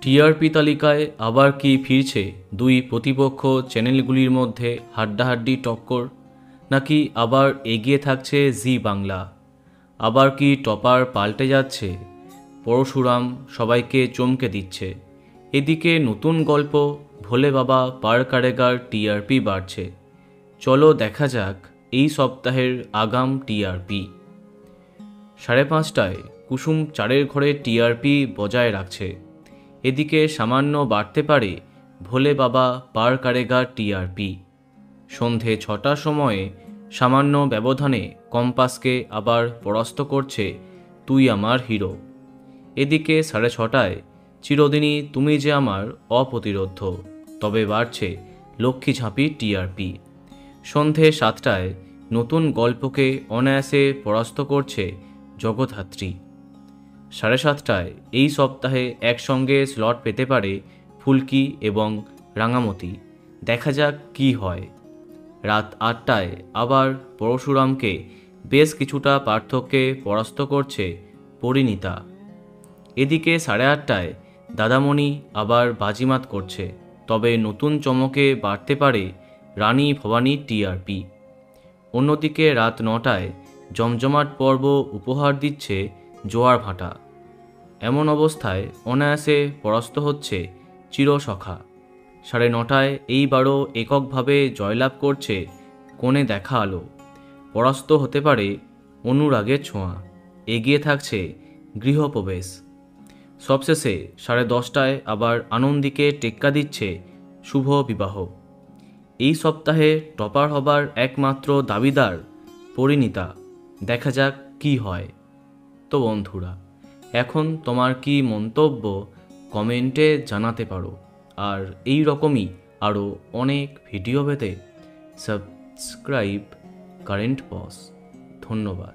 TRP তালিকায় আবার কি ফিরছে দুই প্রতিপক্ষ চ্যানেলগুলির মধ্যে হাড্ডাহাড্ডি টক্কর, নাকি আবার এগিয়ে থাকছে জি বাংলা? আবার কি টপার পাল্টে যাচ্ছে? পরশুরাম সবাইকে চমকে দিচ্ছে। এদিকে নতুন গল্প ভোলে বাবা পার কারেগার টিআরপি বাড়ছে। চলো দেখা যাক এই সপ্তাহের আগাম টিআরপি। 5:30টায় কুসুম চারের ঘরে টিআরপি বজায় রাখছে। এদিকে সামান্য বাড়তে পারে ভোলে বাবা পার কারেগার টিআরপি। সন্ধে 6টার সময়ে সামান্য ব্যবধানে কম্পাসকে আবার পরাস্ত করছে তুই আমার হিরো। এদিকে 6:30টায় চিরদিনই তুমি যে আমার অপ্রতিরোধ্য তবে বাড়ছে লক্ষ্মী ঝাঁপি টিআরপি। সন্ধে 7টায় নতুন গল্পকে অনায়াসে পরাস্ত করছে জগদ্ধাত্রী। 7:30টায় এই সপ্তাহে একসঙ্গে স্লট পেতে পারে ফুলকি এবং রাঙামতি। দেখা যাক কি হয়। রাত 8টায় আবার পরশুরামকে বেশ কিছুটা পার্থক্যে পরাস্ত করছে পরিণীতা। এদিকে 8:30টায় দাদামণি আবার বাজিমাত করছে, তবে নতুন চমকে বাড়তে পারে রানী ভবানী টিআরপি। অন্যদিকে রাত 9টায় জমজমাট পর্ব উপহার দিচ্ছে জোয়ার ভাটা। এমন অবস্থায় অনায়াসে পরাস্ত হচ্ছে চিরসখা। 9:30টায় এইবারও এককভাবে জয়লাভ করছে কোণে দেখা আলো। পরাস্ত হতে পারে অনুরাগের ছোঁয়া। এগিয়ে থাকছে গৃহপ্রবেশ। সবশেষে 10:30টায় আবার আনন্দীকে টেক্কা দিচ্ছে শুভ বিবাহ। এই সপ্তাহে টপার হবার একমাত্র দাবিদার পরিণীতা। দেখা যাক কি হয়। তো বন্ধুরা, এখন তোমার কি মন্তব্য কমেন্টে জানাতে পারো। আর এই রকমই আরও অনেক ভিডিও পেতে সাবস্ক্রাইব কারেন্ট পজ। ধন্যবাদ।